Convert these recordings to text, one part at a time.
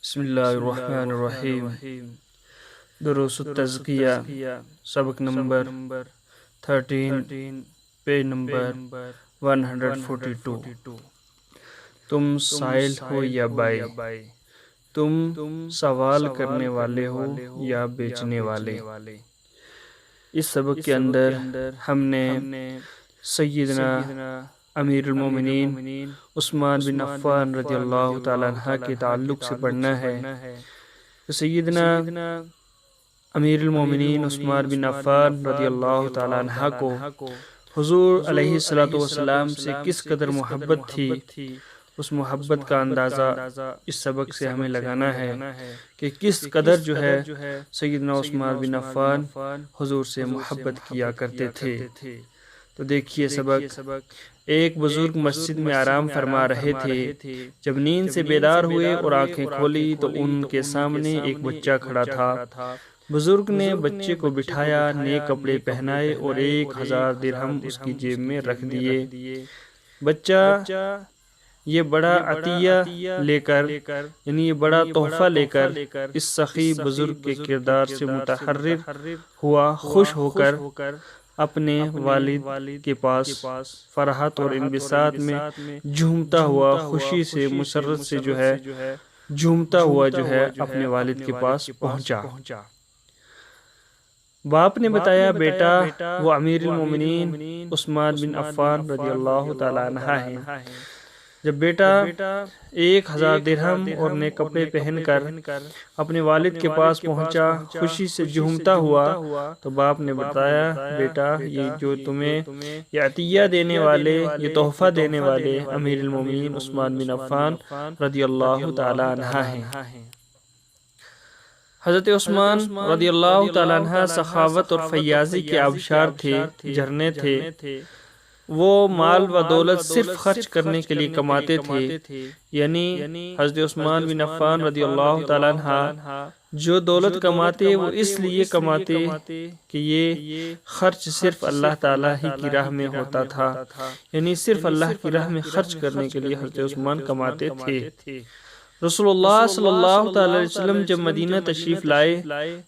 بسم اللہ الرحمن الرحیم۔ دروس التزکیہ، سبق نمبر 13، پیج نمبر 142۔ تم سائل ہو یا بائی، تم سوال کرنے والے ہو یا بیچنے والے۔ اس سبق کے اندر ہم نے سیدنا امیر المومنین عثمان بن عفان رضی اللہ تعالیٰ عنہ کے تعلق سے پڑھنا ہے۔ سیدنا امیر المومنین عثمان بن عفان رضی اللہ تعالیٰ عنہ کو حضور علیہ الصلوۃ والسلام سے کس قدر محبت تھی، اس محبت کا اندازہ اس سبق سے ہمیں لگانا ہے کہ کس قدر جو ہے سیدنا عثمان بن عفان حضور سے محبت کیا کرتے تھے۔ تو دیکھیے سبق۔ ایک بزرگ مسجد میں آرام فرما رہے تھے، جب نیند سے بیدار ہوئے اور آنکھیں کھولی تو ان کے سامنے ایک بچہ کھڑا تھا۔ بزرگ نے بچے کو بٹھایا، نئے کپڑے پہنائے اور 1000 درہم اس کی جیب میں رکھ دیے۔ بچہ یہ بڑا عطیہ لے کر، یعنی یہ بڑا تحفہ لے کر اس سخی بزرگ کے کردار سے متحرر ہوا، خوش ہو کر اپنے والد کے پاس فرحت اور انبساط میں جھومتا ہوا، خوشی سے مسرت سے جو ہے جھومتا ہوا جو ہے اپنے والد کے پاس پہنچا۔ باپ نے بتایا، بیٹا وہ امیر المومنین عثمان بن عفان رضی اللہ تعالیٰ عنہ ہیں۔ جب بیٹا 1000 درہم اور نئے کپڑے پہن کر اپنے والد کے پاس پہنچا، خوشی سے جھومتا ہوا، تو باپ نے بتایا، بیٹا یہ جو تمہیں یہ عطیہ دینے والے، یہ تحفہ دینے والے امیر المومنین عثمان بن عفان رضی اللہ تعالی عنہ ہیں۔ حضرت عثمان رضی اللہ تعالی عنہ سخاوت اور فیاضی کے آبشار تھے، جھرنے تھے۔ وہ مال و دولت صرف خرچ کرنے کے لیے کماتے تھے، یعنی حضرت عثمان بن عفان رضی اللہ تعالیٰ عنہ جو دولت کماتے وہ اس لیے کماتے کہ یہ خرچ صرف اللہ تعالیٰ ہی کی راہ میں ہوتا تھا، یعنی صرف اللہ کی راہ میں خرچ کرنے کے لیے حضرت عثمان کماتے تھے۔ رسول اللہ صلی اللہ تعالی علیہ وسلم جب مدینہ تشریف لائے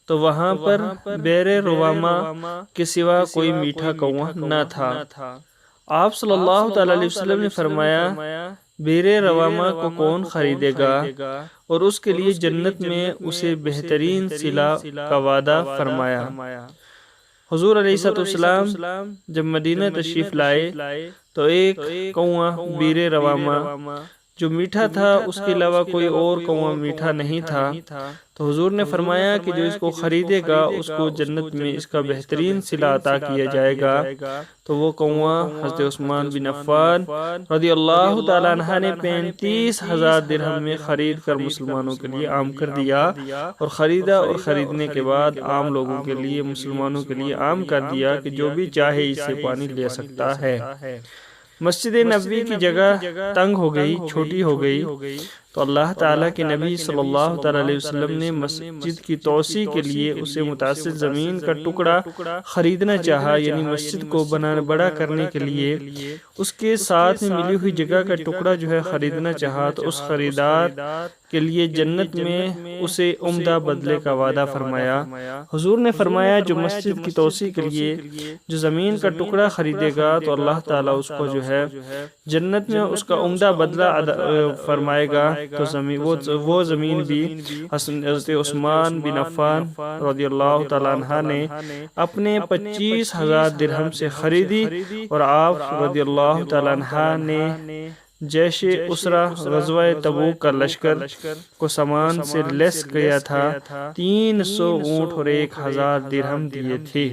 تو وہاں پر بیر رواما کے سوا کوئی میٹھا کواں نہ تھا۔ آپ صلی اللہ تعالی علیہ وسلم نے فرمایا، بیر رواما کو کون خریدے گا، اور اس کے لیے جنت میں اسے بہترین صلہ کا وعدہ فرمایا۔ حضور علیہ السلام جب مدینہ تشریف لائے تو ایک کواں بیر رواما جو میٹھا تھا، اس کے علاوہ کوئی اور کواں میٹھا نہیں تھا، تو حضور نے فرمایا کہ جو اس کو خریدے گا اس کو جنت میں اس کا بہترین صلہ عطا کیا جائے گا۔ تو وہ کواں حضرت عثمان بن عفان رضی اللہ تعالیٰ عنہ نے 35,000 درہم میں خرید کر مسلمانوں کے لیے عام کر دیا، اور خریدا اور خریدنے کے بعد عام لوگوں کے لیے، مسلمانوں کے لیے عام کر دیا کہ جو بھی چاہے اس سے پانی لے سکتا ہے۔ مسجد نبوی کی جگہ تنگ ہو گئی، چھوٹی ہو گئی، تو اللہ تعالیٰ کے نبی صلی اللہ تعالیٰ علیہ وسلم نے مسجد کی توسیع کے لیے اسے متعدد زمین کا ٹکڑا خریدنا چاہا، یعنی مسجد کو بڑا کرنے کے لیے اس کے ساتھ میں ملی ہوئی جگہ کا ٹکڑا جو ہے خریدنا چاہا، تو اس خریدار کے لیے جنت میں اسے عمدہ بدلے کا وعدہ فرمایا۔ حضور نے فرمایا، جو مسجد کی توسیع کے لیے جو زمین کا ٹکڑا خریدے گا تو اللہ تعالیٰ اس کو جو ہے جنت میں اس کا عمدہ بدلہ فرمائے گا۔ تو وہ زمین بھی حضرت عثمان بن عفان رضی اللہ تعالیٰ عنہ نے اپنے 25,000 درہم سے خریدی، اور آپ رضی اللہ تعالیٰ عنہ نے جیش اسرا غزوہ تبوک کا لشکر کو سامان سے لیس کیا تھا، 300 اونٹ اور 1000 درہم دیے تھے۔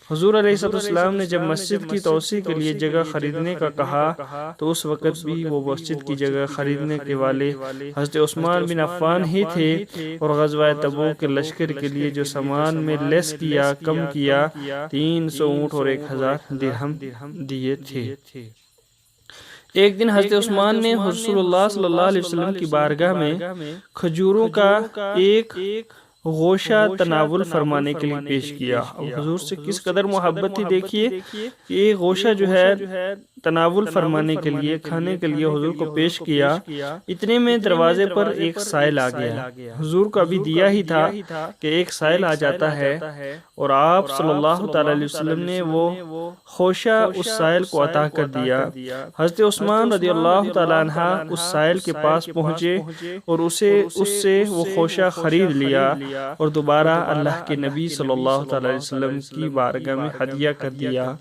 حضور علیہ السلام نے جب مسجد کی توسیع کے لیے جگہ خریدنے کا کہا تو اس وقت بھی وہ مسجد کی جگہ خریدنے کے والے حضرت عثمان بن عفان ہی تھے، اور غزوہ تبوک کے لشکر کے لیے جو سامان میں لیس کیا، کم کیا، 300 اونٹ اور 1000 درہم دیے تھے۔ ایک دن حضرت عثمان نے رسول اللہ صلی اللہ علیہ وسلم کی بارگاہ میں کھجوروں کا ایک گوشہ تناول فرمانے کے لیے پیش کیا۔ اب حضور سے کس قدر محبت تھی، دیکھیے کہ یہ گوشہ جو ہے تناول فرمانے کے لیے کھانے کے لیے حضور کو پیش کیا، اتنے میں دروازے پر ایک سائل آ گیا۔ حضور کو ابھی دیا ہی تھا کہ ایک سائل آ جاتا ہے، اور آپ صلی اللہ تعالی علیہ وسلم نے وہ خوشہ اس سائل کو عطا کر دیا۔ حضرت عثمان رضی اللہ تعالیٰ عنہ اس سائل کے پاس پہنچے اور اس سے وہ خوشہ خرید لیا اور دوبارہ اللہ کے نبی صلی اللہ تعالی علیہ وسلم کی بارگاہ میں ہدیہ کر دیا۔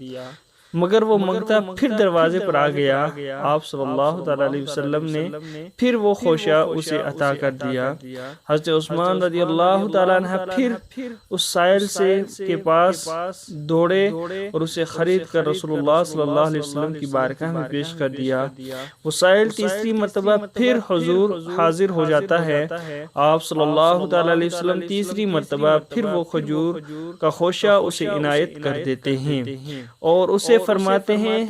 مگر وہ منگتا پھر دروازے پر آ گیا، آپ صلی اللہ تعالی علیہ وسلم نے پھر وہ خوشہ اسے عطا کر دیا۔ حضرت عثمان رضی اللہ تعالیٰ عنہ پھر اس سائل کے پاس دوڑے اور اسے خرید کر رسول اللہ صلی اللہ علیہ وسلم کی بارگاہ میں پیش کر دیا۔ وہ سائل تیسری مرتبہ پھر حضور حاضر ہو جاتا ہے، آپ صلی اللہ تعالی علیہ وسلم تیسری مرتبہ پھر وہ کھجور کا خوشہ اسے عنایت کر دیتے ہیں اور اسے فرماتے ہیں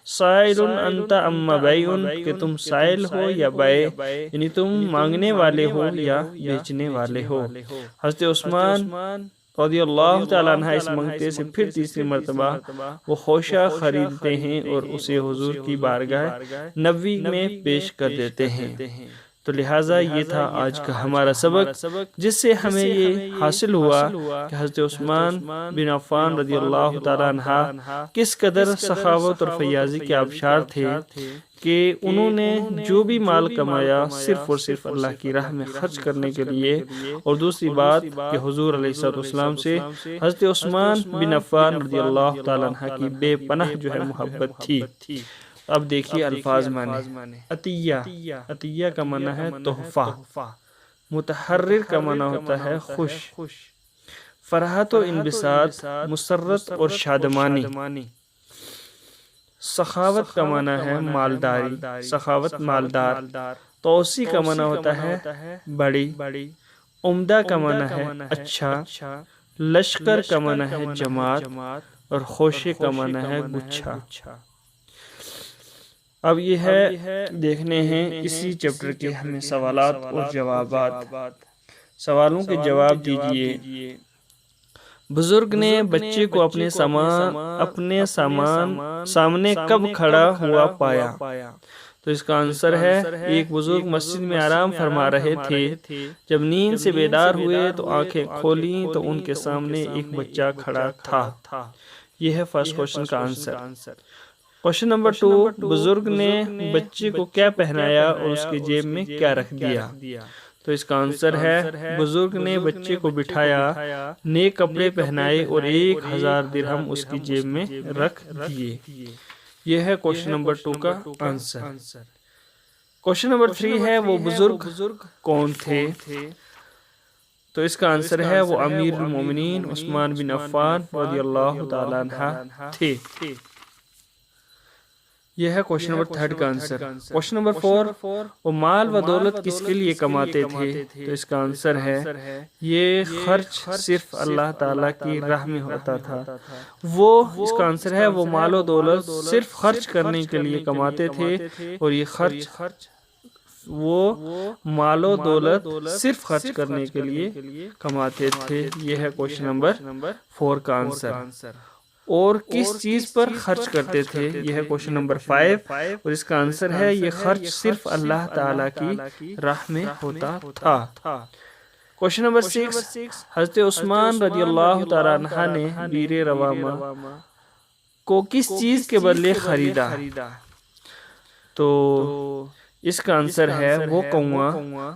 سائل انت ام بیعن، کہ تم سائل ہو یا بیع، یعنی تم مانگنے والے ہو یا بیچنے والے ہو۔ حضرت عثمان رضی اللہ تعالیٰ عنہ اس منگتے سے پھر تیسری مرتبہ وہ خوشہ خریدتے ہیں اور اسے حضور کی بارگاہ نبوی میں پیش کر دیتے ہیں۔ تو لہٰذا یہ تھا آج کا ہمارا سبق، جس سے ہمیں یہ حاصل ہوا کہ حضرت عثمان بن عفان رضی اللہ تعالیٰ عنہ کس قدر سخاوت اور فیاضی کے آبشار تھے کہ انہوں نے جو بھی مال کمایا صرف اور صرف اللہ کی راہ میں خرچ کرنے کے لیے۔ اور دوسری بات کہ حضور علیہ السلام سے حضرت عثمان بن عفان رضی اللہ تعالیٰ عنہ کی بے پناہ جو ہے محبت تھی۔ اب دیکھیے الفاظ معنی۔ عطیہ، عطیہ کا معنی ہے تحفہ، متحرر کا معنی ہوتا ہے خوش، فرحت و انبساط، مسرت اور شادمانی۔ سخاوت کا معنی ہے مالداری، سخاوت مالدار۔ توسیع کا معنی ہوتا ہے بڑی، عمدہ کا معنی ہے اچھا، لشکر کا معنی ہے جماعت، اور خوشے کا معنی ہے گچھا۔ اب یہ ہے دیکھنے ہیں اسی چیپٹر کے ہمیں سوالات اور جوابات۔ سوالوں کے جواب دیجئے۔ بزرگ نے بچے کو اپنے سامنے کب کھڑا ہوا پایا؟ تو اس کا آنسر ہے ایک بزرگ مسجد میں آرام فرما رہے تھے، جب نیند سے بیدار ہوئے تو آنکھیں کھولیں تو ان کے سامنے ایک بچہ کھڑا تھا۔ یہ ہے فرسٹ کوشچن کا آنسر۔ کوشچن نمبر 2، بزرگ نے بچے کو کیا پہنایا اور اس کے جیب میں کیا رکھ دیا؟ تو اس کا آنسر ہے بزرگ نے بچے کو بٹھایا، نئے کپڑے پہنائے اور 1000 درہم اس کی جیب میں رکھ دیے۔ یہ ہے کوشچن نمبر 2 کا آنسر۔ کوشچن نمبر 3 ہے وہ بزرگ کون تھے؟ تو اس کا آنسر ہے وہ امیر المومنین عثمان بن عفان رضی اللہ تعالیٰ عنہ تھے۔ یہ ہے کوشچن نمبر 3 کا آنسر۔ کوشچن نمبر 4، وہ مال و دولت کس کے لیے کماتے تھے؟ تو اس کا آنسر ہے یہ خرچ صرف اللہ تعالیٰ کی راہ میں ہوتا تھا۔ اس کا آنسر ہے وہ مال و دولت صرف خرچ کرنے کے لیے کماتے تھے، اور یہ مال و دولت صرف خرچ کرنے کے لیے کماتے تھے۔ یہ ہے کوشچن نمبر 4 کا آنسر۔ اور کس چیز پر خرچ کرتے تھے؟ یہ ہے کوشچن نمبر 5، اور اس کا آنسر ہے یہ خرچ صرف اللہ تعالیٰ کی راہ میں ہوتا تھا۔ کوشچن نمبر 6، حضرت عثمان رضی اللہ تعالیٰ عنہ نے بیر روامہ کو کس چیز کے بدلے خریدا؟ تو اس کا آنسر ہے وہ کنواں۔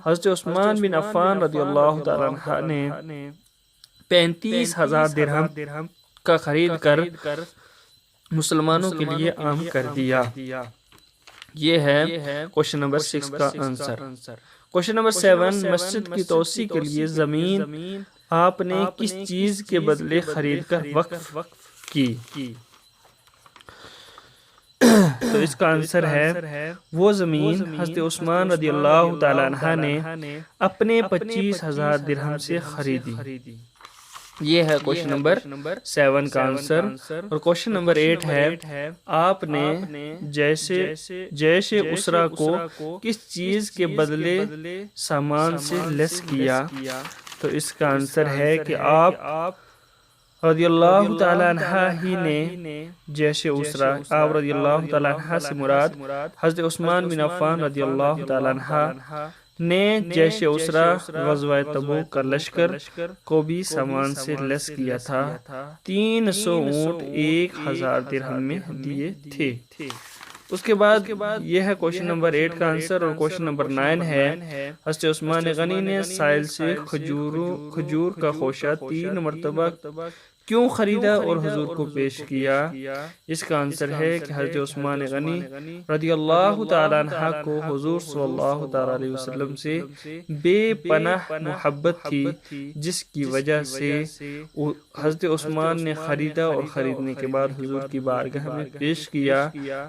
حضرت عثمان بن عفان رضی اللہ تعالیٰ عنہ نے 35,000 درہم کا خرید کر مسلمانوں کے لیے عام کر دیا۔ یہ ہے کوشچن نمبر 6 کا آنسر۔ کوشچن نمبر 7، مسجد کی توسیع کے لیے زمین آپ نے کس چیز کے بدلے خرید کر وقف کی؟ تو اس کا آنسر ہے وہ زمین حضرت عثمان رضی اللہ تعالیٰ عنہ نے اپنے 25,000 درہم سے خریدی۔ یہ ہے کوشچن نمبر 7 کا آنسر۔ اور کوشچن نمبر 8 ہے آپ نے جیش اسرا کو کس چیز کے بدلے سامان سے لیس کیا؟ تو اس کا آنسر ہے کہ آپ رضی اللہ تعالی عنہ ہی نے جیش اسرا، آپ رضی اللہ تعالی عنہ سے مراد حضرت عثمان بن عفان رضی اللہ تعالی عنہ نے جیش اسرا غزوہ تبوک کا لشکر کو بھی سامان سے لیس کیا تھا، 300 اونٹ 1000 درہم میں دیے تھے۔ اس کے بعد یہ ہے کوشچن نمبر 8 کا آنسر، اور کوشچن نمبر 9 ہے حضرت عثمان غنی نے ساحل سے کھجور کا خوشہ 3 مرتبہ کیوں خریدا اور حضور کو پیش کیا؟ اس کا آنسر ہے کہ حضرت عثمان غنی رضی اللہ تعالی عنہ کو حضور صلی اللہ تعالی علیہ وسلم سے بے پناہ محبت تھی، جس کی وجہ سے حضرت عثمان نے خریدا اور خریدنے کے بعد حضور کی بارگاہ میں پیش کیا،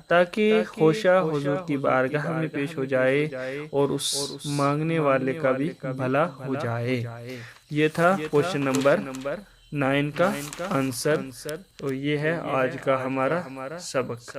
تاکہ خوشہ حضور کی بارگاہ میں پیش ہو جائے اور اس مانگنے والے کا بھی بھلا ہو جائے۔ یہ تھا کوشچن نمبر 9 کا آنسر، اور یہ ہے آج کا ہمارا سبق۔